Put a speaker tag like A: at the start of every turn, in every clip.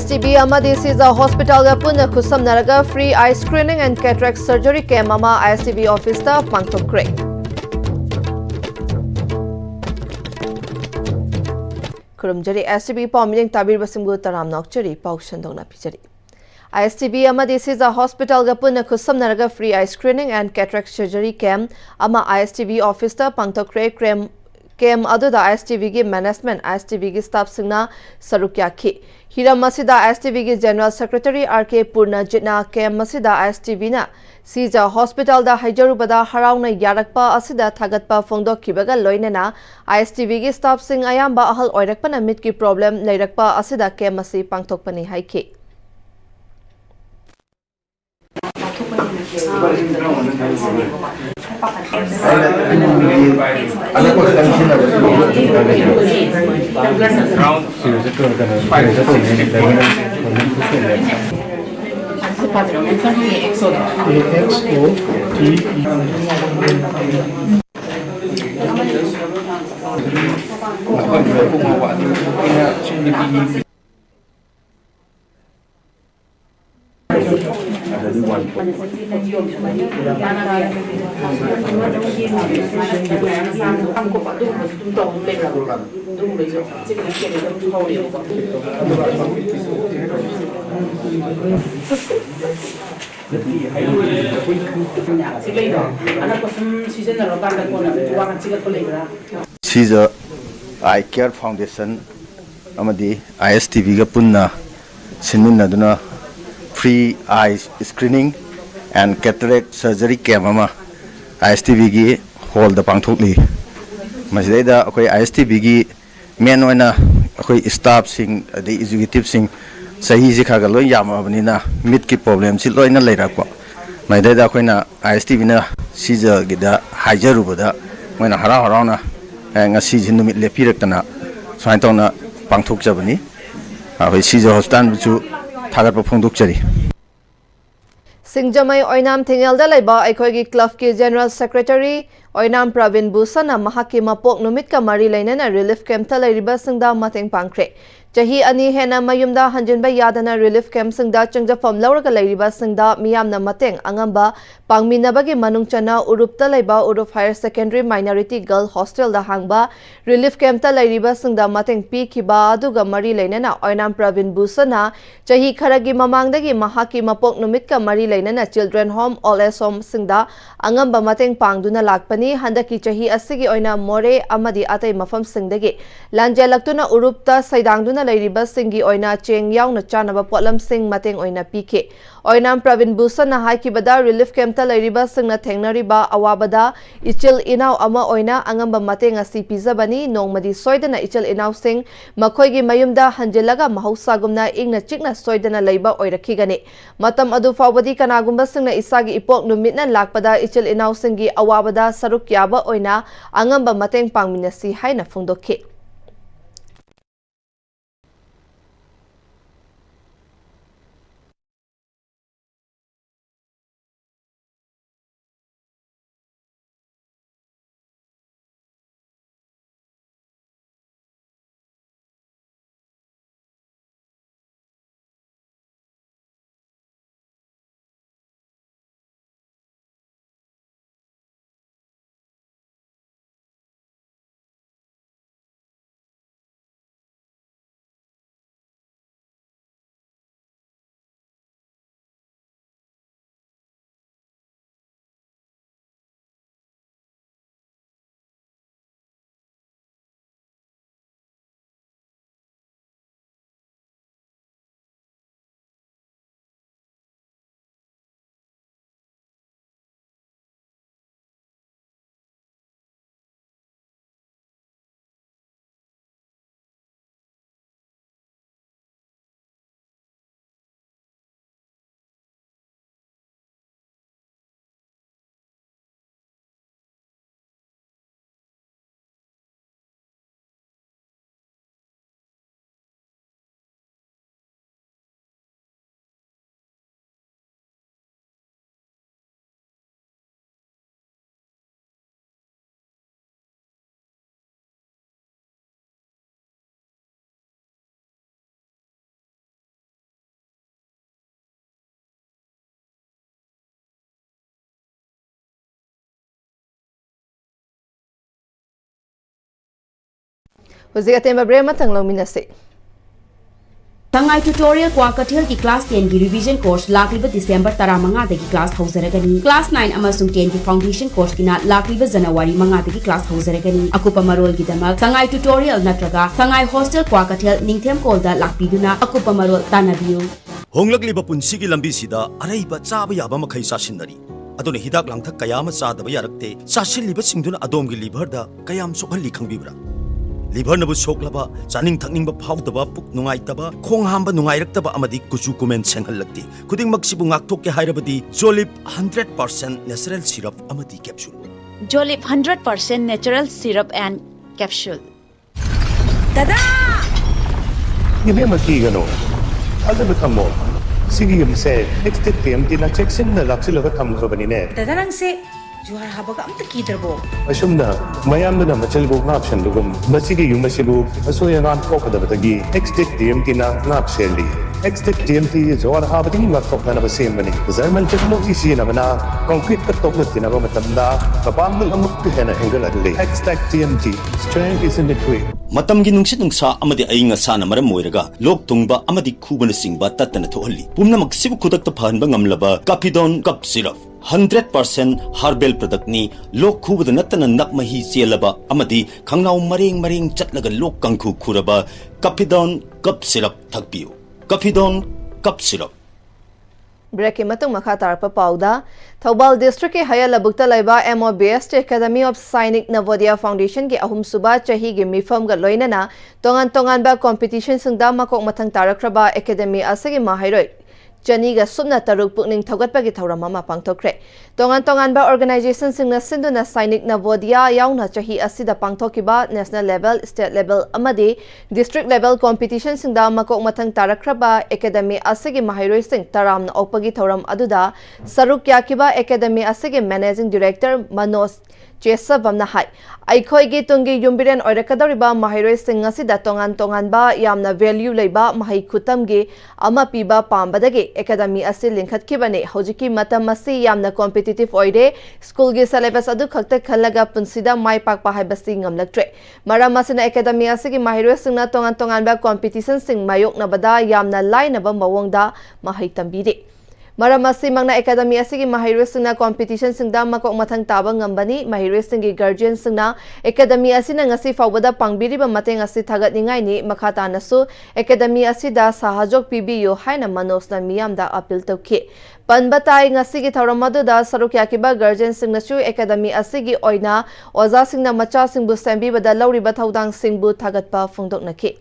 A: ISTV amadi Siza Hospital ga punna khusam free eye screening and cataract surgery camp ama ISTV office ta pangthokre. Kurumjari ISTV pawmining tabir basimgu taram nokchari paushandongna pijari. ISTV amadi Siza Hospital ga punna khusam free eye screening and cataract surgery camp ama ISTV office ta pangthokre Kem aduda ISTV gi management ISTV gi staff singna saruk yakhi. Hiram masida ISTV gi General Secretary RK Purna Jitna Kem masida ISTV na Siza Hospital da haijarubada harauna yarakpa asida thagatpa phongdokhibaga loinena ISTV gi staff sing ayamba ahal oirakpana mit ki problem leirakpa asida Kem masi pangthokpani haiki.
B: Caesar Eye Care Foundation amadi ISTV ga punna sinminaduna free eye screening and cataract surgery camp ama ISTV gi hall da pangthokli masida akoi ISTV gi main oina akoi staff sing the executive sing sahi ji khaga loi yamabani na mit ki problem si loina leirakwa maida akoina ISTV na Caesar gi da hajarubada moina hara ngasi ji numit lepirektana swaintona pangthokjabani akoi Caesar hospital chu Thagatpa phongdokchari.
A: Singjamai Oinam Thingelda laiba aikhoigi club ki General Secretary Oinam Pravin Busana mahaki mapok numit ka mari lainana relief camp ta lairiba singda mateng pangkre. Chahi ani hena mayumda hanjinba yadana relief camp singda changjafam lauraga lairiba singda miyamna mateng angamba pangminabagi manungchana urupta laiba Urup Higher Secondary Minority Girl Hostel da hangba relief camp ta lairiba singda mateng pikhiba aduga mari lainana Oinam Pravin Busana chahi kharagi mamangdagi mahaki mapok numit ka mari lainana Children Home All Age Home singda angamba mateng pangduna lakpani handaki chahi asigi oina more amadi atai mafam singdagi lanjalaktuna urupta saidangduna lairiba singi oina cheng yauna chanaba potlam sing mateng oina pike Oinam Pravin Busana haikibada relief camp ta lairiba singna thengnariba awabada ichil inaw ama oina angamba mateng asi pizabani nongmadi soidana ichil inaw sing makhoigi mayumda hanjilaga mahausagumna ingna chikna soidana leiba oirakhigani matam adu fawbadi kanagumba singna isagi ipok numitna lakpada ichil inaw singi awabada saruk yaba oina angamba mateng pangminasi haina phongdokhi Huzik atemba bre matang longminase.
C: Tangai tutorial kwa kathel ki class 10 ki revision course lakliba December 15 dagi class haujaragani class 9 amasung 10 ki foundation course kina lakliba January 5 dagi class haujaragani akupa marol gi damak tangai tutorial natraga tangai hostel kwa kathel ningthem kolda lakpiduna akupa marol tanabiu
D: Honglakliba punsigi lambi sida araiba chaba yaba makhai sasinari aduna hidak langthak kayama chadaba yarakte sasilliba singduna adomgi liver da kayam sokhalli khangbibra liver nabu soklaba chaning thakningba phawdaba puk nungaitaba khong hamba nungairakaba amadi kuchu kumen senghallakti khuding maksibu ngakthok ke hairabadi Jolip 100% natural syrup amadi capsule
E: Jolip 100% natural syrup and capsule
C: Tada
F: Ibe makigano Alda betamo Sige yumse next time tina check sin na laksila ka kamkrobani ne
C: Tadarang se juhar habaga amta kidarbo
F: Asumna mayam na machalbo option dugum masigi yumasibu asoya ngan kokadabagi next time tina napseli next time ti jor habadi ngakok na basembani German technology sina bana concrete ka tok tina ba matamda kapang amuk hena angle adli extract TMT strength is in the quick
D: matamgi nungsit nungsa amadi ainga sana maram moiraga lok tungba amadi khubana singba tatana thohalli pumna maksibu khudakta phanba ngamlaba Capidon cup syrup 100% herbal product ni lok khubada natana nakmahi chelaba amadi khangnau mareng chatlaga lok kangkhu khuraba Capidon cup syrup thakpiu Capidon cup syrup
A: Break matung makha tarpa pauda Thobal district ke haya labukta laiba MOBS Academy of Sainik Navodaya Foundation ki ahum suba chahi gi mifam ga loinana tongan ba competition singda makok mathang tarakraba academy asagi mahairoi Chani ga subna taruk pukning thogatpa gi thauram ma pangthokre tongan ba organization singna sinduna Sainik Navodaya yauna chahi asida pangthokiba national level state level amadi district level competition singda makok mathang tarakraba academy asagi mahairoi sing taram na opagi thauram aduda saruk yakiba academy asagi managing director Manoj Chesa Vamna Hai Aikoi gi tungi yumbiren oirakadariba mahairoi sing asida tongan ba yamna value leiba mahai khutam gi ama piba pambadagi academy asi linkhat kibane hojiki matam asi yamna competitive oide school gi syllabus adu khakta khallaga punsida mai pakpa haibasi ngamlaktre maram asina academy asi gi mahairoi singna tongan ba competition sing mayok na bada yamna line ba mawongda mahai tambide Maramasi mangna academy asigi mahiroi singna competition singda makok mathang taba ngambani mahiroi singi guardian singna academy asina ngasi fawbada pangbiriba mateng asi thagat ningai ni makhata nasu academy asida sahajok pibiyo haina manosna miyamda appeal tawki panbatai ngasi gi thoramadu da sarukya kiba guardian singna chu academy asigi oina oza singna macha singbu sembi bada lauri ba thaudang singbu thagatpa phungdok nakhi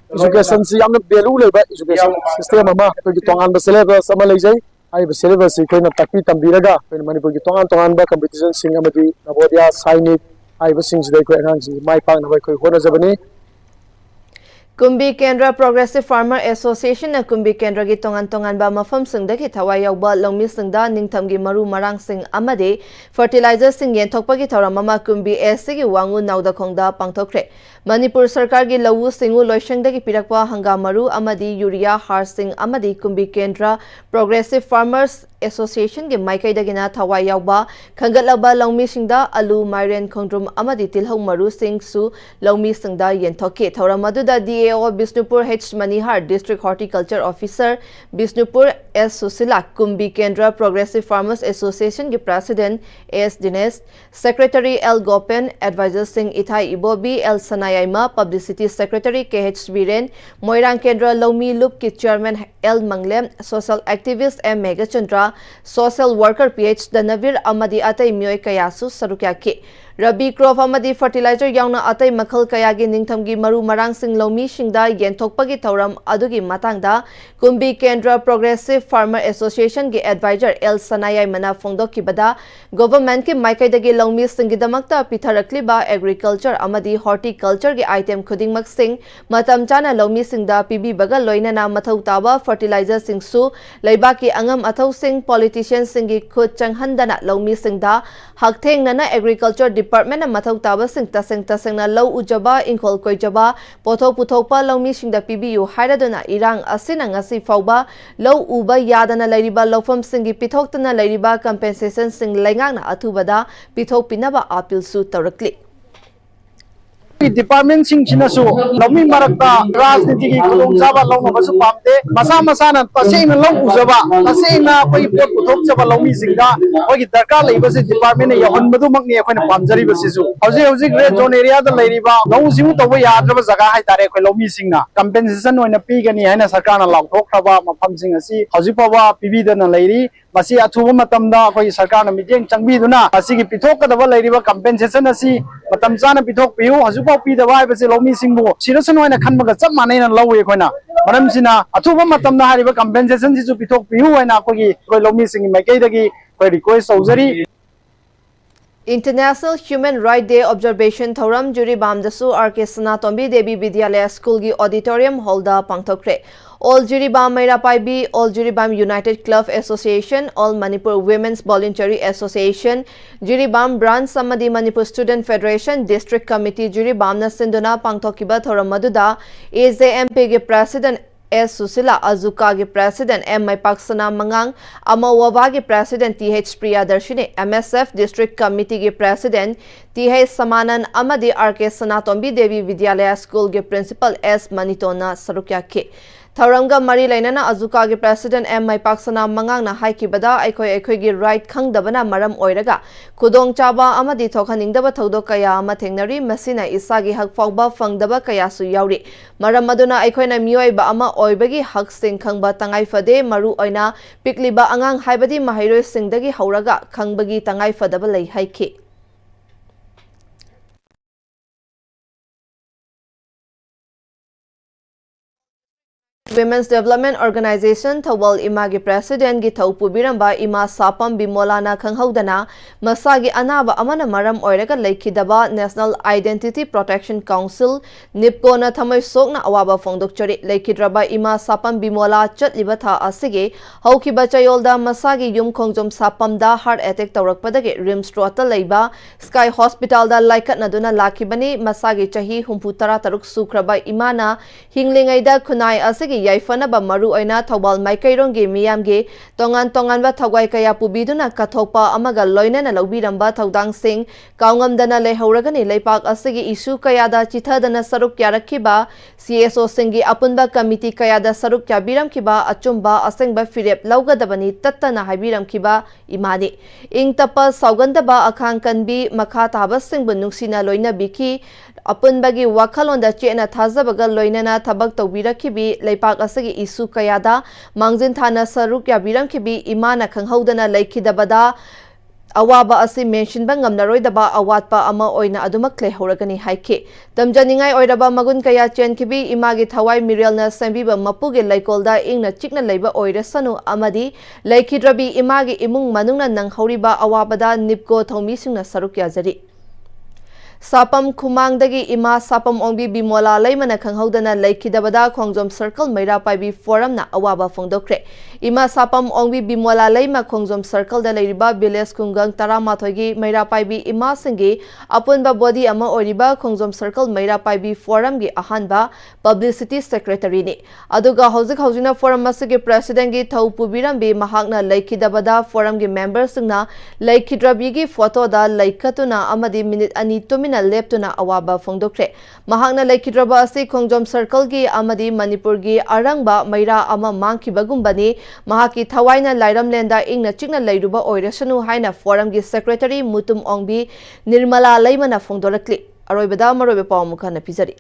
G: Education si yamna value leba education system ama to gi tongan ba syllabus ama lejai ai ba syllabus ko na takpi tambiraga pen Manipur gi tongan ba competition sing amadi Navodaya Sainik ai ba sing jidai ko enhang ji mai pang na ba ko hona jabani
A: Kumbi Kendra Progressive Farmer Association na Kumbi Kendra gi tongan ba mafam singda ki thawai yawba longmi singda ningtham gi maru marang sing amade fertilizer sing yen thokpa gi thoram ama Kumbi SC gi wangu nauda khongda pangthokre Manipur Sarkar gi lawu singu loishangda gi pirakwa hanga maru amadi urea har sing amadi Kumbi Kendra Progressive Farmers Association gi maikai dagina thawai yawba khangatlaba longmi singda alu mairen khongdrum amadi tilhau maru sing su longmi singda yen thokki thoram aduda DAO Bisnupur H Manihar District Horticulture Officer Bisnupur S Susila Kumbi Kendra Progressive Farmers Association gi President S Dinesh Secretary L Gopen Advisor Singh Ithai Ibobi L Sanayaima Publicity Secretary KH Viren Moirang Kendra Lomi Loop ki Chairman L Manglem Social Activist M Megachandra Social Worker PH Danavir Amadi Atai Myoy Kayasu Sarukya ki Rabi crop amadi fertilizer yauna atai makhal kayagi ningthamgi maru marang sing lomi shingda yenthokpagi thauram adugi matangda Kumbi Kendra Progressive Farmer Association gi advisor L Sanayai mana phongdoki bada government ki maikai dagi lomi singidamakta pitharakliba agriculture amadi horticulture gi item khudingmak sing matam chana lomi singda pibi baga loinana mathau taba fertilizer sing su leibaki angam athau sing politicians singi khud changhandana lomi singda haktheng nana agriculture Department of Mathau Taba Sing Taseng na Low Ujaba Inkol Koijaba Poto Putopa Lomi Singda PBU Hairaduna Irang Asina Ngasi Fauba Low Uba Yadana Lariba Lofam Singi Pithoktana Lariba Compensation Sing Lengang na Atubada Pithok Pinaba Appeal Su Tarakli
H: department Singh लौमी मरक्ता राजनीति की खुदोंचाबा लौनबसु पामते मसा मसाना तसेना लौ उजबा तसेना कोई pot पुथोकचबा लौमी सिंगा कोई दरकार लेबसे department यहनबदु makhani अखोइना पामजरिबसिसु हौजिक red zone area दा लेरिबा लौ सिमु तबो याद्रबा जगह हाय तारे अखोइ लौमी सिंगना कंपेंसेशन ओइना पीगनी हाइना सरकारना लाउथोखरबा मफम सिंग असि हौजिक पावा पीबीदना लेरि मसी अथुबा मतमदा अखोइ सरकारना मिटेंग चंगबीदुना असिगी पिथोकदबा लेरिबा कंपेंसेशन असि मतम चाना पिथोक पियु हजुपाव पीदबा हाइबसे लौमी सिंगबु सिरसन ओइना खनबगा चप मानैना लौवे अखोइना मरमसिना अथुबा मतमदा हारिबा compensation Sissu पिथोक PU ओइना अखोइ लौमी Singh माइकैदगी अखोइ request तौजरी
A: International Human Rights Day Observation Thoram Juribam dasu RK Sanatombi Devi Vidyalaya School gi Auditorium Hall da pangthokre. All Juribam Mairapaibi, All Juribam United Club Association, All Manipur Women's Voluntary Association, Juribam Branch Samadi Manipur Student Federation District Committee Juribam na Sinduna pangthokiba thoram maduda AJMP gi President S. Susila Azuka gi President M. Maipaksana Mangang, Amawava gi President T.H. Priyadarshini, MSF District Committee gi President T.H. Samanan Amadi RK Sanatombi Devi Vidyalaya School gi Principal S. Manitona Sarukyaki. Tharamga Mari Lainana Azuka gi President M. Maipaksana Mangang na haikibada aikoi gi right khangdabana maram oiraga kudong chaba amadi thokhaningdaba thodok kaya ama thengnari masina isagi hak fawba fangdaba kaya su yauri maram maduna aikoina mioiba ama oibagi hak sing khangba tangai fade maru oina pikliba angang haibadi mahairoi singdagi hauraga khangbagi tangai fadaba lei haiki Women's Development Organization Thawal Imagi President gi thau pubiramba Ima Sapam Bimolana khanghaudana masagi anaba amana maram oiraga leikidaba National Identity Protection Council NIPCO na thamai sokna awaba phongdokchari leikidraba Ima Sapam Bimola chatliba tha asige haukiba chayolda masagi yum khongjom sapam da heart attack tawrakpadagi Rims Road leiba Sky Hospital da laikatnaduna lakibani masagi chahi 63 sukraba imana hinglingaida khunai asige Yaifanaba Maru Oina Thawal Maikairongi Miyamgi Tongan Tonganba Thawai Kaya Pubiduna Kathopa Amaga Loinana Lobiramba Thaudang Singh Kaungamdana Lehauragani Leipak Asigi Isu Kayada Chithadana Saruk Yarakiba CSO Singi Apunba Committee Kayada Saruk Yabiram Kiba Achumba Asengba Firep Laugadabani Tatana Habiram Kiba Imani Ing Tapa Saugandaba Akhang Kanbi Makha Taba Singh Nuksina Loina Biki Apunbagi Wakalonda Chena Thazabaga Loinana Tabak Tawirakibi Leipak asagi isu kayada mangjin thana saruk yabiram kibi imana khanghaudana leikidabada awaba asi mention ba ngamnaroidaba awatpa ama oina adumak lehoragani haike damjaningai oiraba magun kaya chen kibi imagi thawai mirelna sembiba mapuge leikolda ingna chikna leiba oiresanu amadi leikidrabi imagi imung manungna nanghoriba awabada nipko thomi singna saruk yazari Sapam Kumangdagi Ima Sapam Ongbi Bimola Laimana Khanghaudana Leikidabada Khongjom Circle Meira Paibi Forum na awaba phongdokre Ima Sapam Ongbi Bimola Laima Khongjom Circle da leiriba Village Kungang Taramathoigi Meira Paibi Ima Singi Apunba Body ama oriba Khongjom Circle Meira Paibi Forum gi ahanba Publicity Secretary ni aduga haujina forum asigi President gi thau pubiram bi mahakna Leikidabada forum gi members singna Leikidrabi gi photo da leikatuna amadi minute ani leptuna awaba phongdokre mahakna leikidraba asi khongjom circle gi amadi manipur gi arangba maira ama mangkibagumbani mahaki thawaina lairamlenda ingna chikna leiruba oirasanu haina forum gi secretary mutum ongbi nirmala leimana phongdorakli aroibada marobe pawmukhana pizari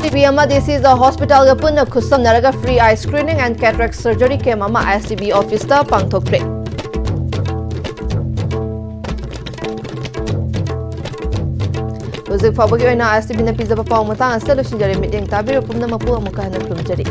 A: STB this is a hospital ga punna khusam naraga free eye screening and cataract surgery ke mama STB office ta pangthokre Uzik fabagi oina STB na pizza pa pawmutang asalo shinjare meeting tabiru pumna mapu amukahana krumjari